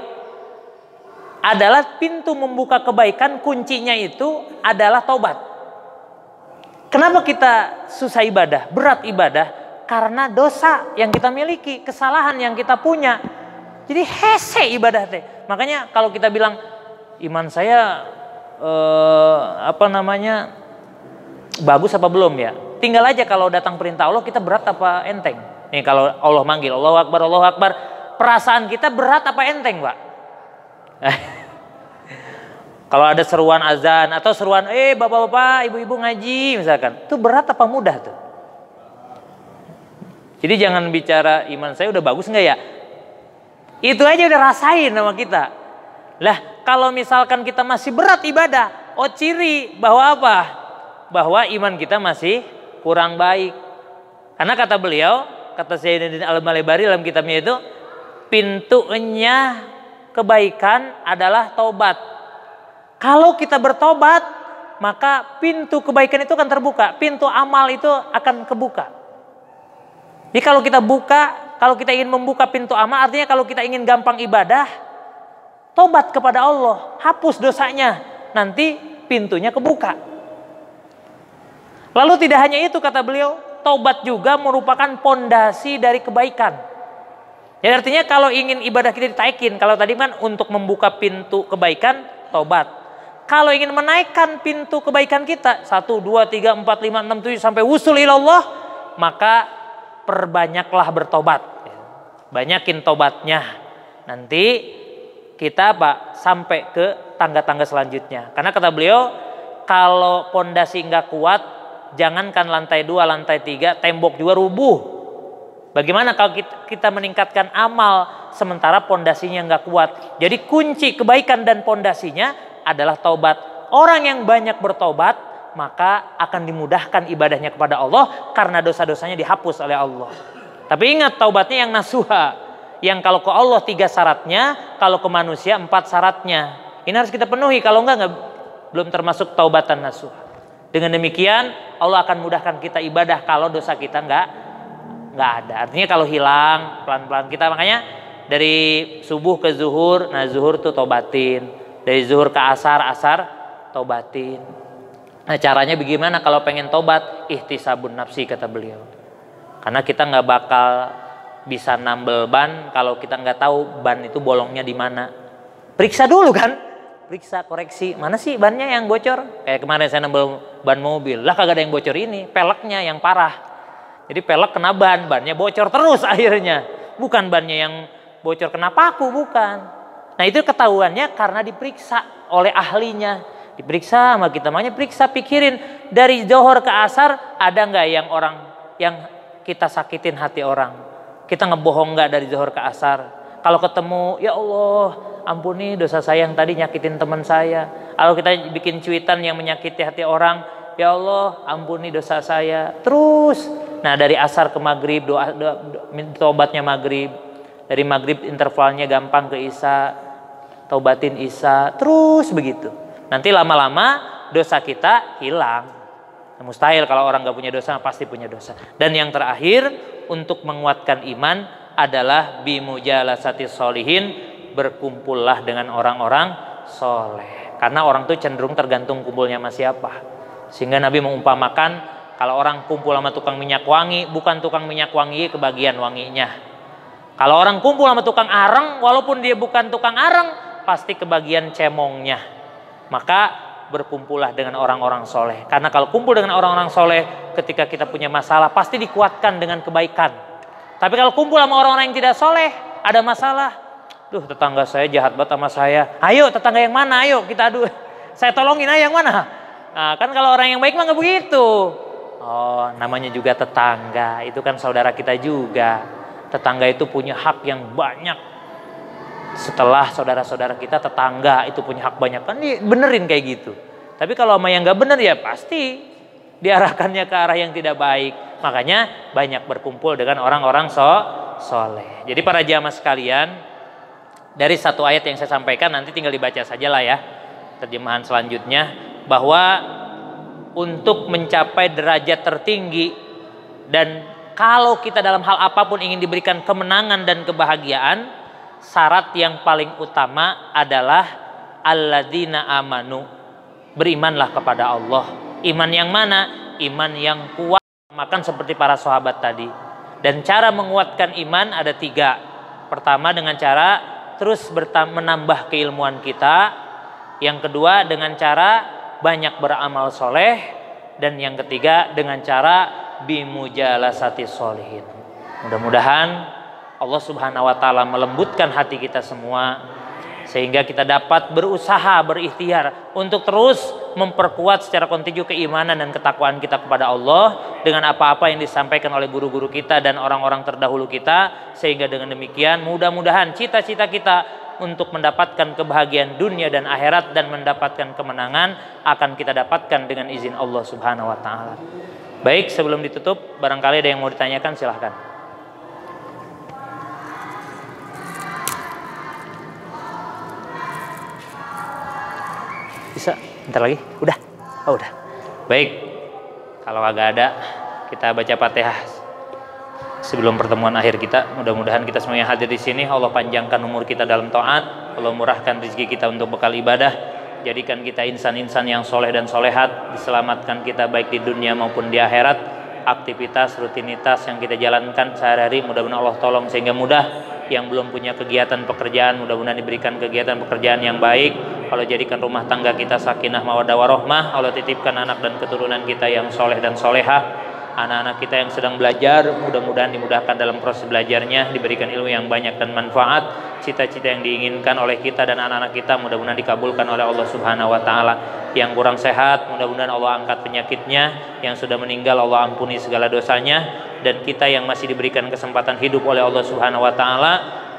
adalah pintu membuka kebaikan, kuncinya itu adalah taubat. Kenapa kita susah ibadah, berat ibadah? Karena dosa yang kita miliki, kesalahan yang kita punya. Jadi hese ibadah teh. Makanya kalau kita bilang iman saya bagus apa belum, ya, tinggal aja kalau datang perintah Allah kita berat apa enteng. Nih kalau Allah manggil Allahu Akbar, perasaan kita berat apa enteng, Pak? Kalau ada seruan azan atau seruan bapak-bapak, ibu-ibu ngaji misalkan, itu berat apa mudah tuh? Jadi jangan bicara iman saya udah bagus nggak ya? Itu aja udah rasain sama kita. Lah kalau misalkan kita masih berat ibadah, ciri bahwa apa? Bahwa iman kita masih kurang baik. Karena kata beliau, kata Sayyidina Al-Malibari dalam kitabnya itu, pintunya kebaikan adalah taubat. Kalau kita bertobat, maka pintu kebaikan itu akan terbuka, pintu amal itu akan kebuka. Jadi kalau kita ingin membuka pintu amal, artinya kalau kita ingin gampang ibadah, tobat kepada Allah, hapus dosanya, nanti pintunya kebuka. Lalu tidak hanya itu kata beliau, taubat juga merupakan pondasi dari kebaikan. Jadi artinya kalau ingin ibadah kita ditaikin, kalau tadi kan untuk membuka pintu kebaikan, taubat. Kalau ingin menaikkan pintu kebaikan kita, 1, 2, 3, 4, 5, 6, 7 sampai wusul ilallah, maka perbanyaklah bertobat. Banyakin tobatnya. Nanti kita sampai ke tangga-tangga selanjutnya. Karena kata beliau, kalau pondasi enggak kuat, jangankan lantai 2, lantai 3, tembok juga rubuh. Bagaimana kalau kita meningkatkan amal sementara pondasinya enggak kuat? Jadi kunci kebaikan dan pondasinya adalah taubat. Orang yang banyak bertobat, maka akan dimudahkan ibadahnya kepada Allah karena dosa-dosanya dihapus oleh Allah. Tapi ingat, taubatnya yang nasuha, yang kalau ke Allah 3 syaratnya, kalau ke manusia 4 syaratnya. Ini harus kita penuhi, kalau enggak belum termasuk taubatan nasuha. Dengan demikian Allah akan mudahkan kita ibadah kalau dosa kita enggak ada. Artinya kalau hilang pelan-pelan kita, makanya dari subuh ke zuhur, nah zuhur tuh tobatin. Dari zuhur ke asar tobatin. Nah caranya bagaimana kalau pengen tobat? Ihtisabun nafsi kata beliau. Karena kita nggak bakal bisa nambel ban kalau kita nggak tahu ban itu bolongnya di mana. Periksa dulu kan, periksa, koreksi, mana sih bannya yang bocor? Kayak kemarin saya nambel ban mobil, lah kagak ada yang bocor ini, peleknya yang parah. Jadi pelek kena bannya bocor terus akhirnya. Bukan bannya yang bocor kena paku, bukan. Nah itu ketahuannya karena diperiksa oleh ahlinya. Diperiksa sama kita, makanya periksa, pikirin dari zuhur ke asar ada nggak yang kita sakitin hati orang, kita ngebohong nggak dari zuhur ke asar. Kalau ketemu, ya Allah ampuni dosa saya yang tadi nyakitin teman saya. Kalau kita bikin cuitan yang menyakiti hati orang, ya Allah ampuni dosa saya. Terus, nah dari asar ke maghrib doa tobatnya maghrib, dari maghrib intervalnya gampang ke isya, taubatin isya, terus begitu. Nanti lama-lama dosa kita hilang. Mustahil kalau orang gak punya dosa, pasti punya dosa. Dan yang terakhir, untuk menguatkan iman adalah bimujalasati sholihin, berkumpullah dengan orang-orang soleh. Karena orang tuh cenderung tergantung kumpulnya sama siapa. Sehingga Nabi mengumpamakan kalau orang kumpul sama tukang minyak wangi, bukan tukang minyak wangi kebagian wanginya. Kalau orang kumpul sama tukang areng, walaupun dia bukan tukang areng, pasti kebagian cemongnya. Maka berkumpullah dengan orang-orang soleh. Karena kalau kumpul dengan orang-orang soleh, ketika kita punya masalah pasti dikuatkan dengan kebaikan. Tapi kalau kumpul sama orang-orang yang tidak soleh, ada masalah, tetangga saya jahat banget sama saya. Ayo tetangga yang mana? Ayo kita adu. Saya tolongin aja yang mana? Nah, kan kalau orang yang baik mah nggak begitu. Oh, namanya juga tetangga. Itu kan saudara kita juga. Tetangga itu punya hak yang banyak. Setelah saudara-saudara kita, tetangga itu punya hak banyak. Kan benerin kayak gitu. Tapi kalau sama yang nggak bener ya pasti diarahkannya ke arah yang tidak baik. Makanya banyak berkumpul dengan orang-orang soleh. Jadi para jamaah sekalian, dari satu ayat yang saya sampaikan nanti tinggal dibaca sajalah ya terjemahan selanjutnya, bahwa untuk mencapai derajat tertinggi dan kalau kita dalam hal apapun ingin diberikan kemenangan dan kebahagiaan, syarat yang paling utama adalah alladzina amanu, berimanlah kepada Allah. Iman yang mana? Iman yang kuat, makan seperti para sahabat tadi. Dan cara menguatkan iman ada 3. Pertama dengan cara terus menambah keilmuan kita. Yang kedua dengan cara banyak beramal soleh. Dan yang ketiga dengan cara bimujalasati sholihin. Mudah-mudahan Allah Subhanahu wa taala melembutkan hati kita semua sehingga kita dapat berusaha, berikhtiar untuk terus memperkuat secara kontinu keimanan dan ketakwaan kita kepada Allah dengan apa-apa yang disampaikan oleh guru-guru kita dan orang-orang terdahulu kita, sehingga dengan demikian mudah-mudahan cita-cita kita untuk mendapatkan kebahagiaan dunia dan akhirat dan mendapatkan kemenangan akan kita dapatkan dengan izin Allah Subhanahu wa taala. Baik, sebelum ditutup barangkali ada yang mau ditanyakan, silahkan. Bisa? Bentar lagi? Udah? Oh udah. Baik, kalau agak ada kita baca Fatihah sebelum pertemuan akhir kita. Mudah-mudahan kita semua yang hadir di sini Allah panjangkan umur kita dalam taat, Allah murahkan rezeki kita untuk bekal ibadah, jadikan kita insan-insan yang soleh dan solehat, diselamatkan kita baik di dunia maupun di akhirat. Aktivitas, rutinitas yang kita jalankan sehari-hari mudah-mudahan Allah tolong sehingga mudah. Yang belum punya kegiatan pekerjaan mudah-mudahan diberikan kegiatan pekerjaan yang baik. Allah jadikan rumah tangga kita sakinah mawaddah warahmah. Allah titipkan anak dan keturunan kita yang soleh dan solehah. Anak-anak kita yang sedang belajar mudah-mudahan dimudahkan dalam proses belajarnya, diberikan ilmu yang banyak dan manfaat. Cita-cita yang diinginkan oleh kita dan anak-anak kita mudah-mudahan dikabulkan oleh Allah Subhanahu wa taala. Yang kurang sehat mudah-mudahan Allah angkat penyakitnya, yang sudah meninggal Allah ampuni segala dosanya, dan kita yang masih diberikan kesempatan hidup oleh Allah Subhanahu wa taala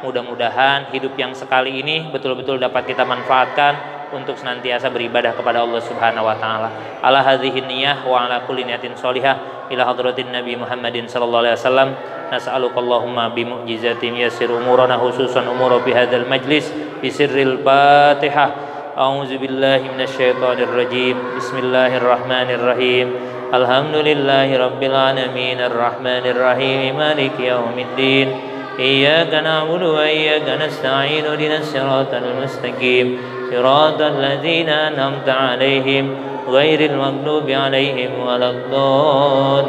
mudah-mudahan hidup yang sekali ini betul-betul dapat kita manfaatkan untuk senantiasa beribadah kepada Allah Subhanahu wa taala. Ala hadhihi niyyah wa ala kulli niyatin shalihah ila hadratin Nabi Muhammadin sallallahu alaihi wasallam. Nas'aluka Allahumma bi mu'jizatin yassir umurana khususan umura fi hadzal majlis bi sirril Fatihah. A'udzu billahi minasyaitonir rajim. Bismillahirrahmanirrahim. Alhamdulillahi rabbil alamin arrahmanir rahim maliki yaumiddin. Iyyaka na'budu wa iyyaka nasta'in ihdinas siratal mustaqim. Siratal ladzina an'amta 'alaihim ghairil maghdubi 'alaihim waladdallin.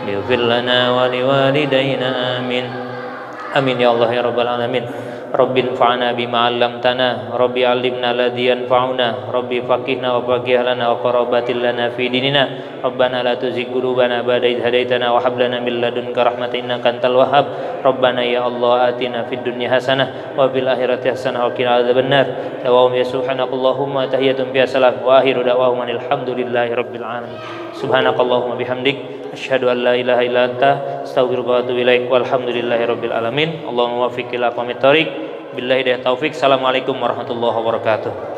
Ighfir lana wa liwalidayna amin. Amin ya Allah ya rabbal alamin. Rabbi anfa'na bima 'allamtana, Rabbi 'allimna alladhi yanfa'una, Rabbi faqihna wa faqih lana wa qarabatil lana fi dinina. Rabbana la tuzigh qulubana ba'da idh hadaitana wa hab lana min ladunka rahmatan innaka antal wahhab. Rabbana ya Allah atina fid dunya hasanah wa fil akhirati hasanah wa qina adzabannar. Dawahum ya subhanakallahumma tahiyyatun fiha salam wa akhiru da'wahum alhamdulillahi rabbil alamin. Subhanakallahumma bihamdik asyhadu an la ilaha illa anta astaghfiruka wa atubu ilaik. Walhamdulillahi rabbil alamin. Allahumma waffiq ila aqwamit thoriq. Billahi hidayah taufik. Assalamualaikum warahmatullahi wabarakatuh.